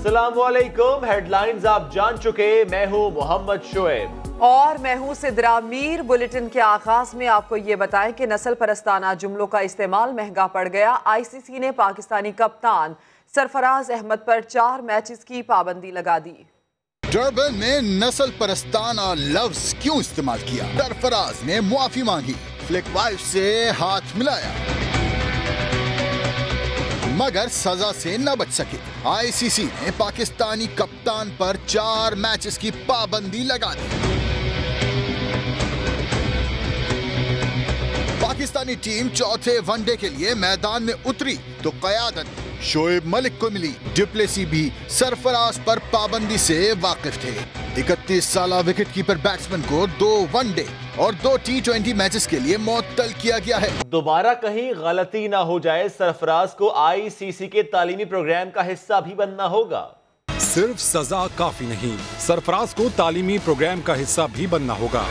अस्सलामुअलैकुम। हेडलाइंस आप जान चुके, मैं हूं मोहम्मद शोएब और मैं हूं सिद्रा मीर। बुलेटिन के आगाज में आपको ये बताएं कि नस्ल परस्ताना जुमलों का इस्तेमाल महंगा पड़ गया। आईसीसी ने पाकिस्तानी कप्तान सरफराज अहमद पर 4 मैचेस की पाबंदी लगा दी। डरबन में नस्ल परस्ताना लफ्ज क्यों इस्तेमाल किया? सरफराज ने मुआफी मांगी, फ्लिक वाइफ से हाथ मिलाया, मगर सजा से न बच सके। आईसीसी ने पाकिस्तानी कप्तान पर 4 मैचेस की पाबंदी लगा दी। पाकिस्तानी टीम चौथे वनडे के लिए मैदान में उतरी तो क़यादत शोएब मलिक को मिली। डुप्लेसी भी सरफराज पर पाबंदी से वाकिफ थे। 31 साला विकेट कीपर बैट्समैन को 2 वनडे और 2 T20 मैचेस के लिए मुअत्तल किया गया है। दोबारा कहीं गलती ना हो जाए, सरफराज को आईसीसी के तालीमी प्रोग्राम का हिस्सा भी बनना होगा। सिर्फ सजा काफी नहीं, सरफराज को तालीमी प्रोग्राम का हिस्सा भी बनना होगा।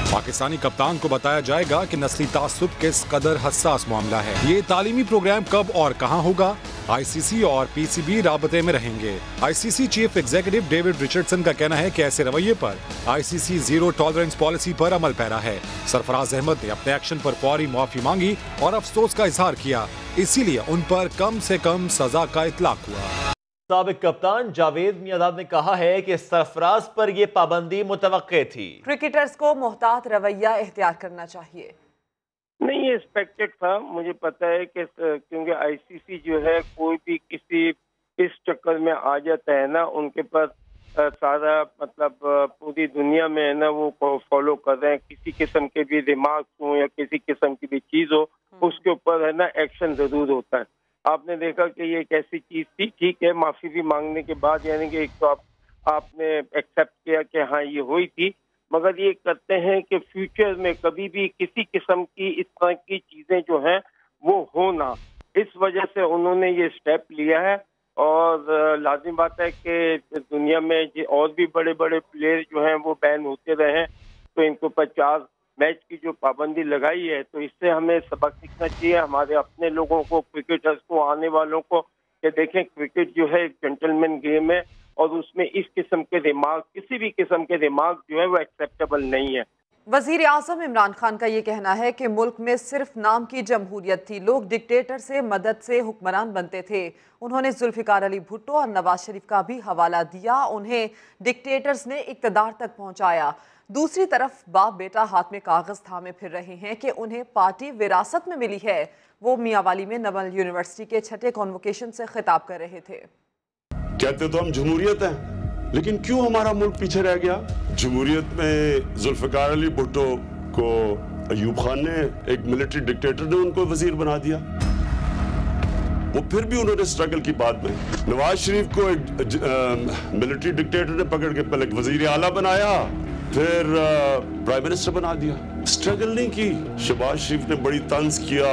पाकिस्तानी कप्तान को बताया जाएगा कि नस्ली तासुब किस कदर हसास मामला है। ये तालीमी प्रोग्राम कब और कहां होगा, आईसीसी और पीसीबी राबते में रहेंगे। ICC chief executive David Richardson का कहना है कि ऐसे रवैये पर आईसीसी जीरो टॉलरेंस पॉलिसी पर अमल पैरा है। सरफराज अहमद ने अपने एक्शन पर फौरी माफी मांगी और अफसोस का इजहार किया, इसीलिए उन पर कम से कम सजा का इतलाक हुआ। साबिक कप्तान जावेद मियादाद ने कहा है कि सरफराज पर यह पाबंदी मुतवक्के थी। क्रिकेटर्स को मोहतात रवैया इख्तियार करना चाहिए। नहीं, ये एक्सपेक्टेड था। मुझे पता है कि क्योंकि आईसीसी जो है कोई भी किसी इस चक्कर में आ जाता है ना, उनके पास सारा मतलब पूरी दुनिया में है ना वो फॉलो कर रहे हैं। किसी किस्म के भी रिमार्क्स हो या किसी किस्म की भी चीज हो, उसके ऊपर है ना एक्शन जरूर होता है। आपने देखा कि ये एक ऐसी चीज थी, ठीक है, माफी भी मांगने के बाद यानी कि एक तो आपने एक्सेप्ट किया कि हाँ ये हुई थी, मगर ये करते हैं कि फ्यूचर में कभी भी किसी किस्म की इस तरह की चीजें जो हैं वो हो ना, इस वजह से उन्होंने ये स्टेप लिया है। और लाजिम बात है कि दुनिया में और भी बड़े बड़े प्लेयर जो हैं वो बैन होते रहे हैं, तो इनको 50 मैच की जो पाबंदी लगाई है, तो इससे हमें सबक सीखना चाहिए हमारे अपने लोगों को, क्रिकेटर्स को, आने वालों को, कि देखें क्रिकेट जो है एक जेंटलमैन गेम है और उसमें इस किस्म के रिमार्क, किसी भी किस्म के रिमार्क जो है वो एक्सेप्टेबल नहीं है। वजीर आजम इमरान खान का ये कहना है कि मुल्क में सिर्फ नाम की जमहूरियत थी, लोग डिक्टेटर से मदद से हुक्मरान बनते थे। उन्होंने जुल्फिकार अली भुट्टो और नवाज शरीफ का भी हवाला दिया, उन्हें डिक्टेटर्स ने इक़्तिदार तक पहुंचाया। दूसरी तरफ बाप बेटा हाथ में कागज थामे फिर रहे हैं कि उन्हें पार्टी विरासत में मिली है। वो मियांवाली में नवल यूनिवर्सिटी के 6ठे कॉन्वोकेशन से खिताब कर रहे थे। कहते तो हम जमहूरियत हैं, लेकिन क्यों हमारा मुल्क पीछे रह गया? जमहूरियत में जुल्फिकार अली भुट्टो को अयूब खान ने, एक मिलिट्री डिक्टेटर ने उनको वजीर बना दिया। वो फिर भी उन्होंने स्ट्रगल की। बाद में नवाज शरीफ को एक मिलिट्री डिक्टेटर ने पकड़ के पहले वजीर आला बनाया, फिर प्राइम मिनिस्टर बना दिया। स्ट्रगल नहीं की। शहबाज शरीफ ने बड़ी तंज किया।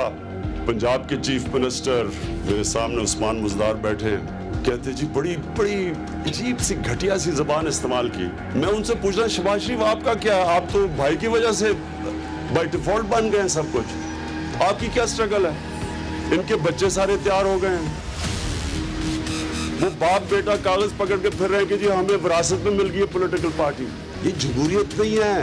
पंजाब के चीफ मिनिस्टर मेरे सामने उस्मान मुजदार बैठे, कहते जी बड़ी बड़ी अजीब सी घटिया सी जबान इस्तेमाल की। मैं उनसे पूछ रहा, शहबाज शरीफ आपका क्या है? आप तो भाई की वजह से बाय डिफॉल्ट बन गए हैं सब कुछ, आपकी क्या स्ट्रगल है? इनके बच्चे सारे तैयार हो गए हैं, वो बाप बेटा कागज पकड़ के फिर रहे हैं कि जी हमें विरासत में मिल गई है पॉलिटिकल पार्टी। ये जमहूरियत नहीं है।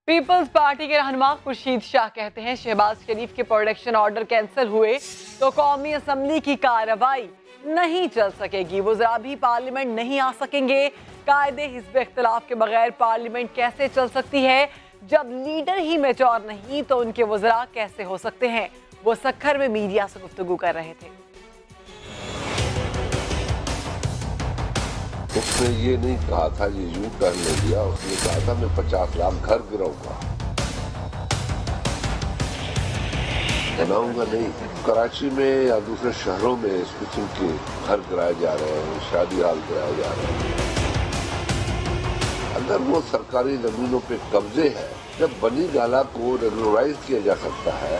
पीपल्स पार्टी के रहनुमा खुर्शीद शाह कहते हैं शहबाज शरीफ के प्रोटेक्शन ऑर्डर कैंसिल हुए तो कौमी असम्बली की कार्रवाई नहीं चल सकेगी, वज़रा भी पार्लियामेंट नहीं आ सकेंगे। कायदे हिज़्ब इख्तिलाफ के बगैर पार्लियामेंट कैसे चल सकती है? जब लीडर ही मेच्योर नहीं तो उनके वज़रा कैसे हो सकते हैं? वो सक्खर में मीडिया से गुफ्तगू कर रहे थे। उसने ये नहीं कहा था, ये यूं टर्न ले लिया, उसने कहा था मैं 50 लाख घर गिराऊंगा, बनाऊंगा नहीं। कराची में या दूसरे शहरों में इस किस्म के घर गिराए जा रहे हैं, शादी हाल गिराए जा रहे हैं। अगर वो सरकारी जमीनों पे कब्जे है, जब बनी गाला को रेगुलराइज किया जा सकता है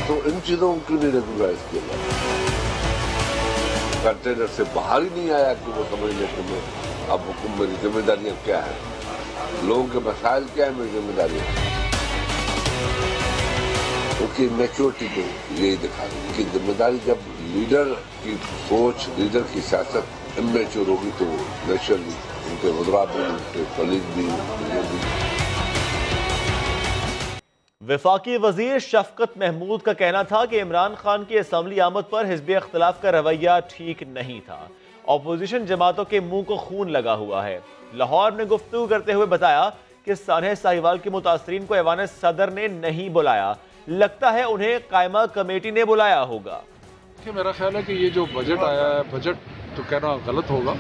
तो इन चीजों को क्यों नहीं रेगुलराइज किया जाए? कंटेनर से बाहर ही नहीं आया कि वो समझ लेते हैं अब हुक्म मेरी जिम्मेदारियां क्या है, लोगों के मसाइल क्या है, मेरी जिम्मेदारियां। उनकी मैच्योरिटी को यही दिखा रही है कि जिम्मेदारी जब लीडर की सोच, लीडर की सियासत इमेच्योर होगी तो नेचुरली उनके वज़रा भी, उनके कलीग भी, वफाकी वजीर शफकत महमूद का कहना था कि इमरान खान की असम्बली आमद पर हिज़्ब इख्तिलाफ का रवैया ठीक नहीं था। अपोजिशन जमातों के मुंह को खून लगा हुआ है। लाहौर में गुफ्तगू करते हुए बताया कि सानह साहिवाल के मुतासरीन को ऐवान सदर ने नहीं बुलाया, लगता है उन्हें कायमा कमेटी ने बुलाया होगा। मेरा ख्याल है कि ये जो बजट आया है, बजट तो कहना गलत होगा,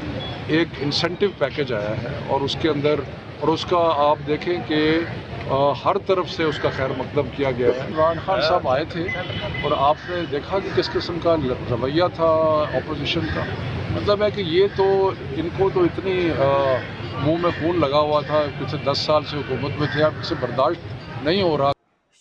एक इंसेंटिव पैकेज आया है और उसके अंदर और उसका आप देखें कि हर तरफ से उसका खैर मकदम किया गया है। इमरान खान साहब आए थे और आपने देखा कि किस किस्म का रवैया था अपोजिशन का। मतलब है कि ये तो इनको तो इतनी मुंह में खून लगा हुआ था, पिछले 10 साल से हुकूमत में थे, अब इसे बर्दाश्त नहीं हो रहा।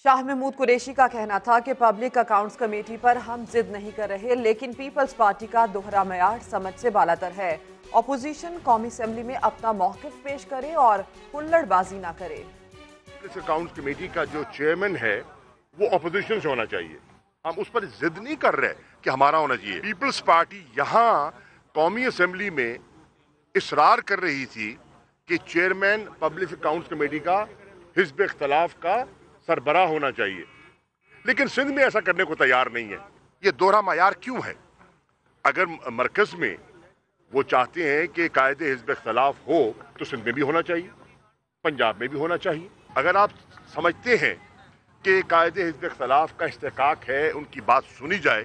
शाह महमूद कुरैशी का कहना था कि पब्लिक अकाउंट्स कमेटी पर हम जिद नहीं कर रहे, लेकिन पीपल्स पार्टी का दोहरा मयार समझ से बालातर है। अपोजिशन कौमी असेंबली में अपना मौक़िफ़ पेश करे और हुल्लड़बाजी ना करे। अकाउंट्स कमेटी का जो चेयरमैन है वो अपोजिशन से होना चाहिए। हम उस पर जिद नहीं कर रहे कि हमारा होना चाहिए। पीपल्स पार्टी यहाँ कौमी असेंबली में इसरार कर रही थी कि चेयरमैन पब्लिक अकाउंट्स कमेटी का हिज़्ब इख्तिलाफ का सरबराह होना चाहिए, लेकिन सिंध में ऐसा करने को तैयार नहीं है। ये दोहरा मयार क्यों है? अगर मरकज में वो चाहते हैं कि कायदे हिज़्ब इख्तिलाफ हो तो सिंध में भी होना चाहिए, पंजाब में भी होना चाहिए। अगर आप समझते हैं कि कायदे हिज़्ब इख्तिलाफ का इस्तेकाक है, उनकी बात सुनी जाए,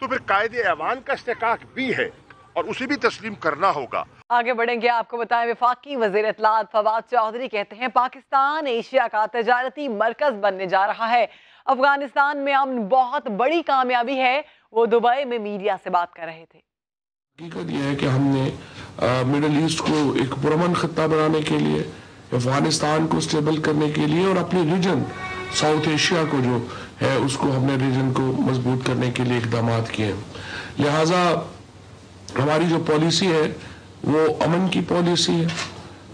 तो फिर कायदे ऐवान का इस्तेकाक भी है और उसे भी तस्लीम करना होगा। आगे बढ़ेंगे, आपको बताएं वफाकी वज़ीर इत्तलात फवाद चौधरी कहते हैं पाकिस्तान एशिया का तजारती मरकज बनने जा रहा है। अफगानिस्तान में अमन बहुत बड़ी कामयाबी है। वो दुबई में मीडिया से बात कर रहे थे। हकीकत यह है कि हमने मिडल ईस्ट को एक पुरअमन खित्ता बनाने के लिए, अफगानिस्तान को स्टेबल करने के लिए और अपनी रीजन साउथ एशिया को जो है उसको हमने रीजन को मजबूत करने के लिए इकदाम किए। लिहाजा हमारी जो पॉलिसी है वो अमन की पॉलिसी है।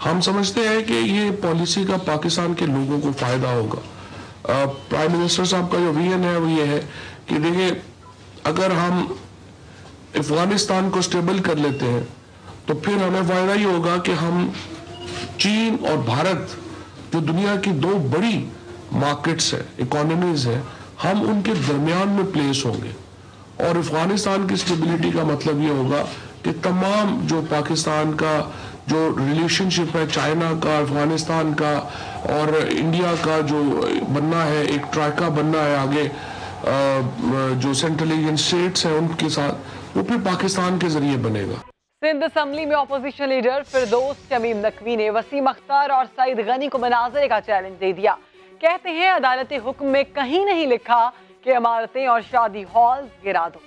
हम समझते हैं कि ये पॉलिसी का पाकिस्तान के लोगों को फायदा होगा। प्राइम मिनिस्टर साहब का जो विजन है वो ये है कि देखिए, अगर हम अफगानिस्तान को स्टेबल कर लेते हैं तो फिर हमें फायदा ही होगा कि हम चीन और भारत जो दुनिया की दो बड़ी मार्केट्स है, इकोनॉमीज है, हम उनके दरमियान में प्लेस होंगे। और अफगानिस्तान की स्टेबिलिटी का मतलब ये होगा कि तमाम जो पाकिस्तान का जो रिलेशनशिप है चाइना का, अफगानिस्तान का और इंडिया का जो बनना है, एक ट्रैका बनना है आगे जो सेंट्रल एशियन स्टेट्स हैं उनके साथ, वो फिर पाकिस्तान के जरिए बनेगा। सिंध असम्बली में अपोजिशन लीडर फिरदौस शमीम नकवी ने वसीम अख्तर और सईद गनी को मुनाजरे का चैलेंज दे दिया। कहते हैं अदालत हुक्म में कहीं नहीं लिखा कि इमारतें और शादी हॉल गिरा दो।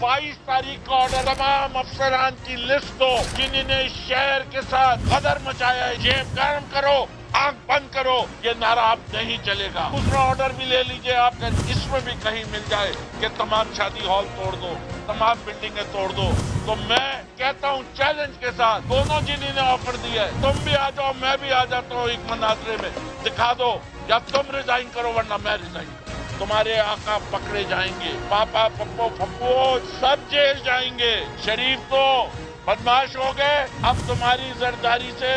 22 तारीख को ऑर्डर तमाम अफसरान की लिस्ट दो जिन्होंने शहर के साथ गदर मचाया है। जेब गर्म करो, आंख बंद करो, ये नारा अब नहीं चलेगा। दूसरा ऑर्डर भी ले लीजिए आप, इसमें भी कहीं मिल जाए कि तमाम शादी हॉल तोड़ दो, तमाम बिल्डिंगें तोड़ दो, तो मैं कहता हूँ चैलेंज के साथ दोनों जिन्होंने ऑफर दिया है, तुम भी आ जाओ, मैं भी आ जाता हूँ एक मुनाजरे में, दिखा दो या तुम रिजाइन करो वरना मैं रिजाइन करूँ। तुम्हारे आका पकड़े जाएंगे, पापा पप्पो फप्पो सब जेल जाएंगे। शरीफ तो बदमाश हो गए, अब तुम्हारी जरदारी से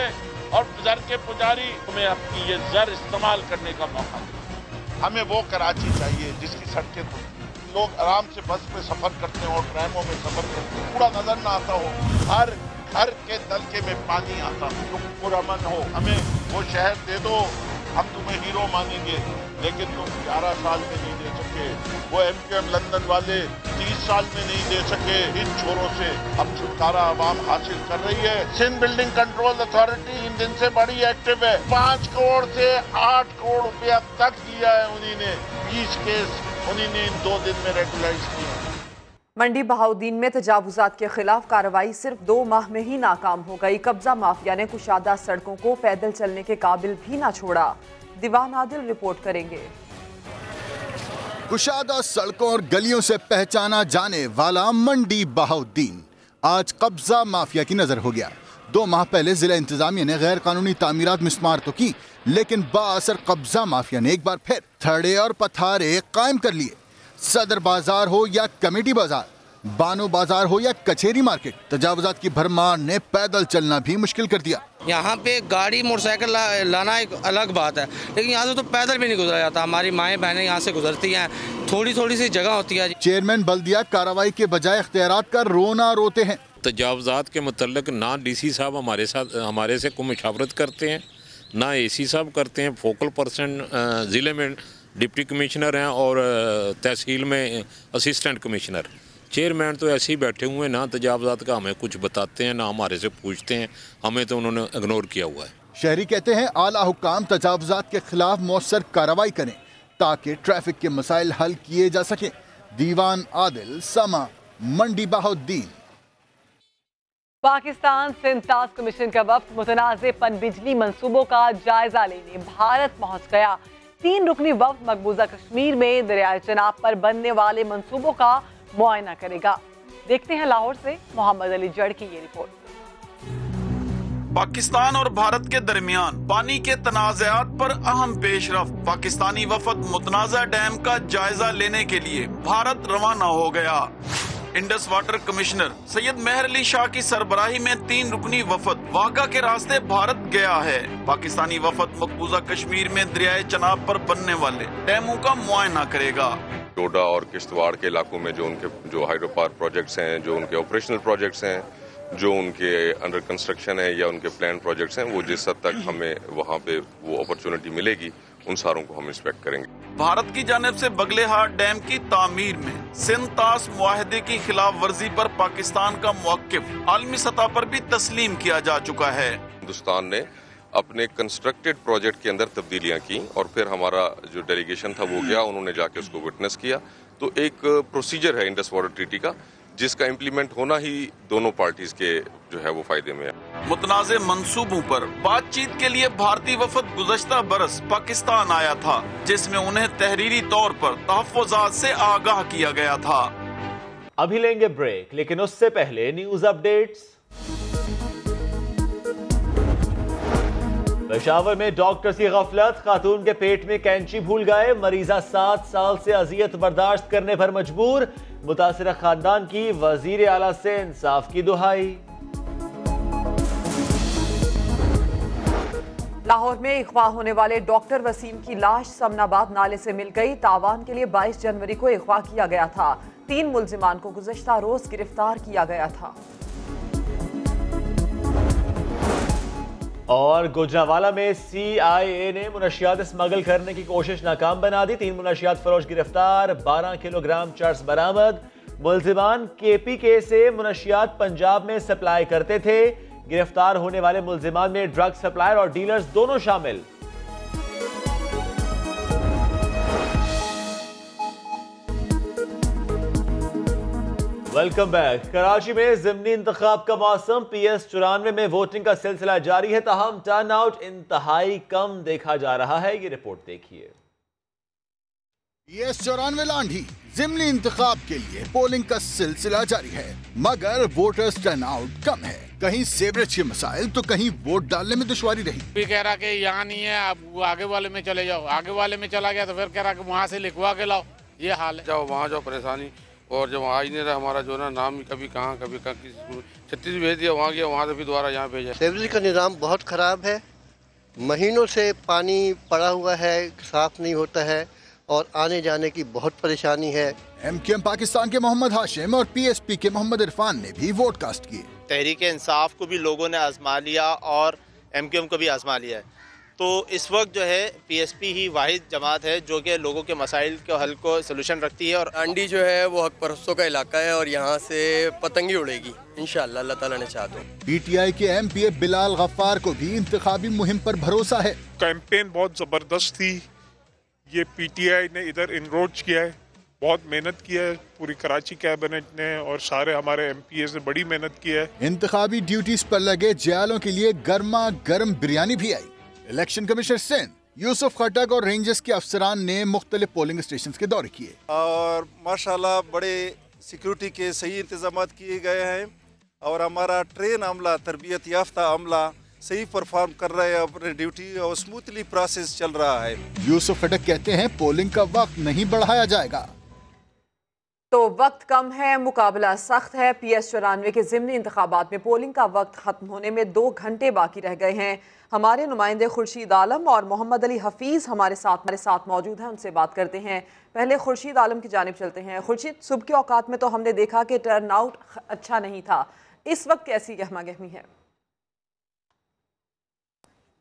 और जर के पुजारी तुम्हें अपनी ये जर इस्तेमाल करने का मौका दे। हमें वो कराची चाहिए जिसकी सड़कें लोग आराम से बस में सफर करते हो और ट्रेनों में सफर करते हो, कूड़ा नजर ना आता हो, हर घर के नलके में पानी आता हो, तुम पुरअमन हो। हमें वो शहर दे दो, हम तुम्हें हीरो मानेंगे, लेकिन तुम 11 साल में नहीं दे सके। वो MQM लंदन वाले 30 साल में नहीं दे सके। इन छोरों से अब छुटकारा आवाम हासिल कर रही है। सिंध बिल्डिंग कंट्रोल अथॉरिटी इन दिन से बड़ी एक्टिव है। 5 करोड़ से 8 करोड़ रुपया तक दिया है उन्होंने। 20 केस उन्होंने इन 2 दिन में रेगुलराइज किए। मंडी बहाउद्दीन में तजावुजात के खिलाफ कार्रवाई सिर्फ 2 माह में ही नाकाम हो गई। कब्जा माफिया ने कुशादा सड़कों को पैदल चलने के काबिल भी ना छोड़ा। दीवान आदिल रिपोर्ट करेंगे। कुशादा सड़कों और गलियों से पहचाना जाने वाला मंडी बहाउद्दीन आज कब्जा माफिया की नजर हो गया। 2 माह पहले जिला इंतजामिया ने गैर कानूनी तामीरात मिस्मार तो की, लेकिन बाअसर कब्जा माफिया ने एक बार फिर थड़े और पथारे कायम कर लिए। सदर बाजार हो या कमेटी बाजार, बानो बाजार हो या कचेरी मार्केट, तजावुजात की भरमार ने पैदल चलना भी मुश्किल कर दिया। यहाँ पे गाड़ी मोटरसाइकिल लाना एक अलग बात है, लेकिन यहाँ से तो पैदल भी नहीं गुजरा जाता। हमारी माएँ बहनें यहाँ से गुजरती हैं, थोड़ी थोड़ी सी जगह होती है। चेयरमैन बल्दिया कार्रवाई के बजाय इख्तियारात का रोना रोते हैं। तजावुजात के मुतल्लिक ना DC साहब हमारे से कोई मुशावरत करते हैं, ना AC साहब करते हैं। फोकल पर्सन ज़िले में डिप्टी कमिश्नर हैं और तहसील में असिस्टेंट कमिश्नर। चेयरमैन तो ऐसे ही बैठे हुए, ना तजावुजात का हमें कुछ बताते हैं, ना हमारे से पूछते हैं। हमें तो उन्होंने इग्नोर किया हुआ है। शहरी कहते हैं आला हुक्काम तजावुजात के खिलाफ मौसर कार्रवाई करें ताकि ट्रैफिक के मसाइल हल किए जा सकें। दीवान आदिल, समा, मंडी बहाउद्दीन। पाकिस्तान सिंध टास्क कमीशन का वफ्द मुतनाज़े पनबिजली मंसूबों का जायजा लेने भारत पहुंच गया। 3 रुकनी वफ्द मकबूजा कश्मीर में दरियाए चनाब पर बनने वाले मंसूबों का मुआयना करेगा। देखते हैं लाहौर से मोहम्मद अली जड़ की ये रिपोर्ट। पाकिस्तान और भारत के दरमियान पानी के तनाज़ात पर अहम पेशरफ्त। पाकिस्तानी वफद मुतनाज़ा डैम का जायजा लेने के लिए भारत रवाना हो गया। इंडस वाटर कमिश्नर सैयद मेहर अली शाह की सरबराही में 3 रुकनी वफद वाघा के रास्ते भारत गया है। पाकिस्तानी वफद मकबूजा कश्मीर में दरियाए चनाब पर बनने वाले डैमों का मुआयना करेगा। डोडा और किश्तवाड़ के इलाकों में जो हाइड्रो पावर प्रोजेक्ट्स हैं, जो उनके ऑपरेशनल प्रोजेक्ट्स हैं, जो उनके अंडर कंस्ट्रक्शन है या उनके प्लान प्रोजेक्ट्स हैं, वो जिस हद तक हमें वहाँ पे वो अपॉर्चुनिटी मिलेगी, उन सारों को हम इंस्पेक्ट करेंगे। भारत की जानिब से बगलेहार डैम की तामीर में सिंध तास मुआहदे की खिलाफ वर्जी पर पाकिस्तान का मौक़िफ़ आलमी सतह पर भी तस्लीम किया जा चुका है। हिंदुस्तान ने अपने कंस्ट्रक्टेड प्रोजेक्ट के अंदर तब्दीलियां की और फिर हमारा जो डेलीगेशन था वो गया, उन्होंने जाके उसको विटनेस किया। तो एक प्रोसीजर है इंडस वाटर ट्रीटी का, जिसका इम्प्लीमेंट होना ही दोनों पार्टीज के जो है वो फायदे में है। मुतनाज़े मंसूबों पर बातचीत के लिए भारतीय वफद गुज़श्ता बरस पाकिस्तान आया था, जिसमें उन्हें तहरीरी तौर पर तहफ़्फ़ुज़ात से आगाह किया गया था। अभी लेंगे ब्रेक, लेकिन उससे पहले न्यूज अपडेट्स। पेशावर में डॉक्टर की गफलत, खातून के पेट में कैंची भूल गए, मरीजा 7 साल से अजियत बर्दाश्त करने पर मजबूर। मुतासिरा खानदान की वजीर आला से इंसाफ की दुहाई। लाहौर में अगवा होने वाले डॉक्टर वसीम की लाश समनाबाद नाले से मिल गई। तावान के लिए 22 जनवरी को अगवा किया गया था। 3 मुल्जिमान को गुज़श्ता रोज गिरफ्तार किया गया था। और गुजरांवाला में CIA ने मुनशियात स्मगल करने की कोशिश नाकाम बना दी। 3 मुनशियात फरोश गिरफ्तार, 12 किलोग्राम चर्स बरामद। मुल्जिमान KPK से मुनशियात पंजाब में सप्लाई करते थे। गिरफ्तार होने वाले मुल्जिमान में ड्रग सप्लायर और डीलर्स दोनों शामिल। Welcome back. कराची में ज़िमनी इंतखाब का मौसम, PS 94 में वोटिंग का सिलसिला जारी है, ताहम टर्न आउट इंतहाई कम देखा जा रहा है। ये रिपोर्ट देखिए। PS 94 लांढी ज़िमनी इंतखाब के लिए पोलिंग का सिलसिला जारी है, मगर वोटर्स टर्न आउट कम है। कहीं सेवरेज के मसाइल तो कहीं वोट डालने में दुश्वारी रही। भी कह रहा कि यहाँ नहीं है, आप आगे वाले में चले जाओ। आगे वाले में चला गया तो फिर कह रहा कि वहाँ से लिखवा के लाओ। ये हाल है। जाओ वहाँ जाओ, परेशानी। और जब आज नहीं रहा हमारा जो ना नाम कभी कहाँ किसी छत्तीस भेज दिया, वहाँ गया, वहाँ से भी दोबारा यहाँ भेजा। सेवरेज का निज़ाम बहुत ख़राब है। महीनों से पानी पड़ा हुआ है, साफ नहीं होता है और आने जाने की बहुत परेशानी है। MQM पाकिस्तान के मोहम्मद हाशिम और PSP के मोहम्मद इरफान ने भी वोट कास्ट किए। तहरीक इंसाफ को भी लोगों ने आजमा लिया और MQM को भी आजमा लिया है। तो इस वक्त जो है PSP ही वाहिद जमात है जो कि लोगों के मसाइल के हल को सलूशन रखती है। और अंडी जो है वो हक परस्तों का इलाका है और यहाँ से पतंगी उड़ेगी इंशाअल्लाह, अल्लाह ताला ने चाहा तो। PTI के MPA बिलाल गफ्फार को भी इंतखाबी मुहिम पर भरोसा है। कैंपेन बहुत जबरदस्त थी। ये PTI ने इधर इनरोच किया है, बहुत मेहनत किया है, पूरी कराची कैबिनेट ने और सारे हमारे MPAs ने बड़ी मेहनत की है। इंतखाबी ड्यूटीज पर लगे जयालों के लिए गर्मा गर्म बिरयानी भी आई। इलेक्शन कमिश्नर सिंध यूसुफ खटक और रेंजर्स के अफसरान ने मुख्तलिफ पोलिंग स्टेशन के दौरे किए और माशाल्लाह बड़े सिक्योरिटी के सही इंतजाम किए गए हैं। और हमारा ट्रेन अमला, तरबियत याफ्ता अमला सही परफॉर्म कर रहे हैं अपनी ड्यूटी और स्मूथली प्रोसेस चल रहा है। यूसुफ अडक कहते हैं पोलिंग का वक्त नहीं बढ़ाया जाएगा। तो वक्त कम है, मुकाबला सख्त है। PS94 के ज़िमनी इंतखाबात में पोलिंग का वक्त खत्म होने में 2 घंटे बाकी रह गए हैं। हमारे नुमाइंदे खुर्शीद आलम और मोहम्मद अली हफीज़ हमारे साथ मौजूद हैं, उनसे बात करते हैं। पहले खुर्शीद आलम की जानिब चलते हैं। खुर्शीद, सुबह के औकात में तो हमने देखा कि टर्न आउट अच्छा नहीं था, इस वक्त कैसी गहमा गहमी है?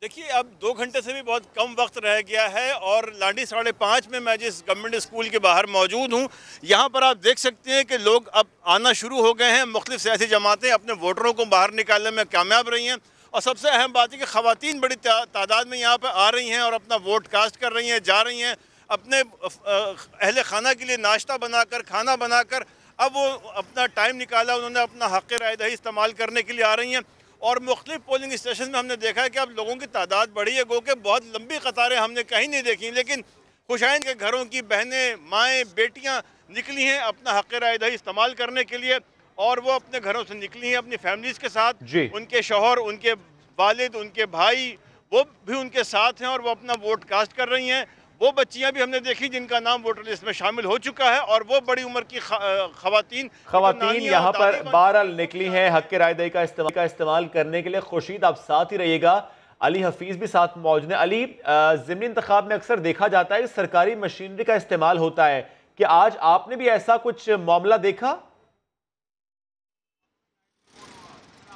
देखिए, अब 2 घंटे से भी बहुत कम वक्त रह गया है और लांडी 5:30 में मैं जिस गवर्नमेंट स्कूल के बाहर मौजूद हूँ, यहाँ पर आप देख सकते हैं कि लोग अब आना शुरू हो गए हैं। मुख्तलिफ सियासी जमातें अपने वोटरों को बाहर निकालने में कामयाब रही हैं और सबसे अहम बात है कि ख़वातीन बड़ी तादाद में यहाँ पर आ रही हैं और अपना वोट कास्ट कर रही हैं, जा रही हैं अपने अहले खाना के लिए नाश्ता बनाकर, खाना बनाकर। अब वो अपना टाइम निकाला, उन्होंने अपना हक़ राय दही इस्तेमाल करने के लिए आ रही हैं। और मुख्तलिफ पोलिंग स्टेशन में हमने देखा है कि अब लोगों की तादाद बढ़ी है, गो के बहुत लंबी कतारें हमने कहीं नहीं देखी, लेकिन खुशाइन के घरों की बहनें, माएँ, बेटियाँ निकली हैं अपना हक़ राय दही इस्तेमाल करने के लिए और वो अपने घरों से निकली हैं अपनी फैमिलीज़ के साथ। उनके शौहर, उनके वालिद, उनके भाई वो भी उनके साथ हैं और वो अपना वोट कास्ट कर रही हैं। वो बच्चियां भी हमने देखी जिनका नाम वोटर लिस्ट में शामिल हो चुका है और वो बड़ी उम्र की खवातीन यहाँ पर बहरहाल निकली हैं हक़ राय दही का इस्तेमाल करने के लिए। खुर्शीद, आप साथ ही रहिएगा। अली हफीज़ भी साथ मौजूद हैं। अली, ज़िमनी इंतखाब में अक्सर देखा जाता है कि सरकारी मशीनरी का इस्तेमाल होता है, कि आज आपने भी ऐसा कुछ मामला देखा?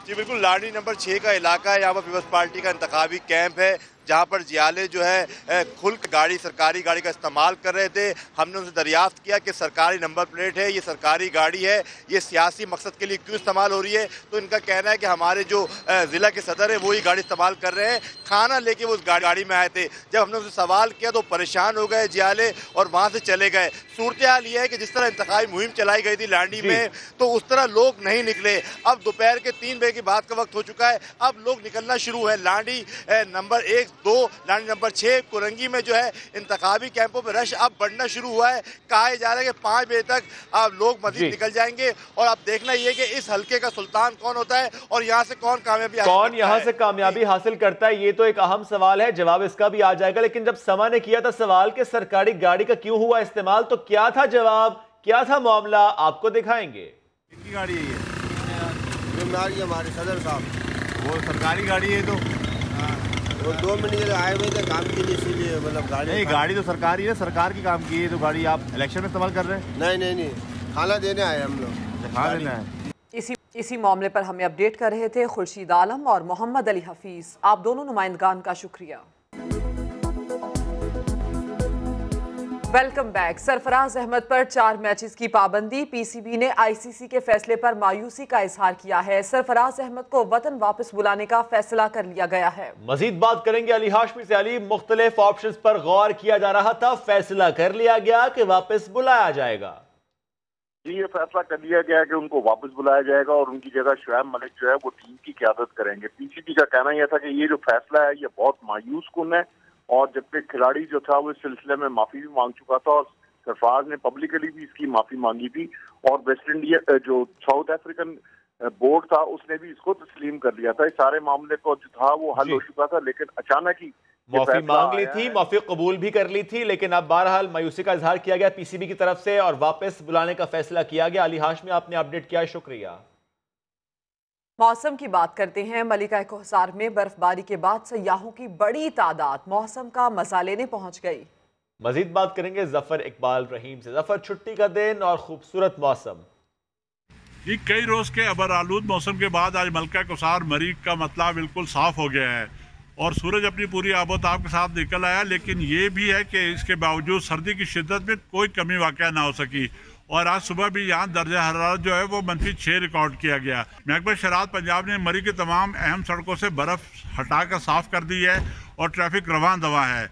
जी बिल्कुल, लांडी नंबर 6 का इलाका है, यहाँ पर पीपल्स पार्टी का इंतखाबी कैंप है जहाँ पर जियाले जो है खुल गाड़ी, सरकारी गाड़ी का इस्तेमाल कर रहे थे। हमने उनसे दरियाफ्त किया कि सरकारी नंबर प्लेट है, ये सरकारी गाड़ी है, ये सियासी मकसद के लिए क्यों इस्तेमाल हो रही है? तो इनका कहना है कि हमारे जो ज़िला के सदर है वो ही गाड़ी इस्तेमाल कर रहे हैं। खाना लेके वो उस गाड़ी में आए थे। जब हमने उनसे सवाल किया तो परेशान हो गए जियाले और वहाँ से चले गए। सूरत हाल ये है कि जिस तरह इंतखाबी मुहिम चलाई गई थी लांडी में, तो उस तरह लोग नहीं निकले। अब दोपहर के 3 बजे के बाद का वक्त हो चुका है, अब लोग निकलना शुरू है। लांडी नंबर 1, 2, लांडी नंबर 6, कुरंगी में जो है इंतखाबी कैंपों में रश अब बढ़ना शुरू हुआ है। कहा जा रहा है कि 5 बजे तक अब लोग मजीद निकल जाएंगे और अब देखना ये कि इस हल्के का सुल्तान कौन होता है और यहाँ से कौन कामयाबी हासिल करता है। ये तो एक अहम सवाल है, जवाब इसका भी आ जाएगा। लेकिन जब समा ने किया था सवाल कि सरकारी गाड़ी का क्यों हुआ इस्तेमाल, तो क्या था जवाब, क्या था मामला, आपको दिखाएंगे। किसकी गाड़ी है ये? हमारे सदर साहब, वो सरकारी गाड़ी है। तो वो 2 मिनट आए हुए थे काम के लिए, इसीलिए मतलब गाड़ी नहीं, गाड़ी तो सरकारी है, सरकार की काम की है। तो गाड़ी आप इलेक्शन में इस्तेमाल कर रहे हैं? नहीं, खाना देने आए हम लोग, खाना देने आए। इसी मामले पर हमें अपडेट कर रहे थे खुर्शीद आलम और मोहम्मद अली हफीज़। आप दोनों नुमाइंदगान का शुक्रिया। Welcome back. सरफराज अहमद पर 4 मैचेस की पाबंदी। PCB ने ICC के फैसले पर मायूसी का इजहार किया है। सरफराज अहमद को वतन वापस बुलाने का फैसला कर लिया गया है। मजीद बात करेंगे अली हाशमी से। अली, मुख्तलिफ ऑप्शंस पर गौर किया जा रहा था, फैसला कर लिया गया कि वापस बुलाया जाएगा। जी, ये फैसला कर लिया गया कि उनको वापस बुलाया जाएगा और उनकी जगह शोएब मलिक जो है वो टीम की क़यादत करेंगे। PCB का कहना यह था कि ये जो फैसला है ये बहुत मायूस कुन है और जबकि खिलाड़ी जो था वो इस सिलसिले में माफी भी मांग चुका था और सरफराज ने पब्लिकली भी इसकी माफी मांगी थी और वेस्ट इंडिया जो साउथ अफ्रीकन बोर्ड था उसने भी इसको तस्लीम कर लिया था। इस सारे मामले को जो था वो हल हो चुका था, लेकिन अचानक ही माफी मांग ली थी, माफी कबूल भी कर ली थी, लेकिन अब बहरहाल मायूसी का इजहार किया गया PCB की तरफ से और वापस बुलाने का फैसला किया गया। अली हाशमी, आपने अपडेट किया, शुक्रिया। मौसम की बात करते हैं। मलिका कोहसार में बर्फबारी के बाद सयाहों की बड़ी तादाद मौसम का मजा लेने पहुंच गई। मजीद बात करेंगे जफर इकबाल रहीम से। जफर, छुट्टी का दिन और खूबसूरत मौसम। ये कई रोज के अबर आलूद मौसम के बाद आज मलिका कोहसार मरीख का मतला बिल्कुल साफ हो गया है और सूरज अपनी पूरी आबोताब के साथ निकल आया। लेकिन ये भी है कि इसके बावजूद सर्दी की शिद्दत में कोई कमी वाक़या ना हो सकी और आज सुबह भी यहाँ दर्जा हरारत जो है वो -6 रिकॉर्ड किया गया। महकमा शरात पंजाब ने मरी की तमाम अहम सड़कों से बर्फ़ हटाकर साफ कर दी है और ट्रैफिक रवां दवा है।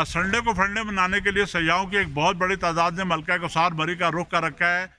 संडे को फंडे मनाने के लिए सयाहों की एक बहुत बड़ी तादाद ने मलिका कोहसार मरी का रुख कर रखा है।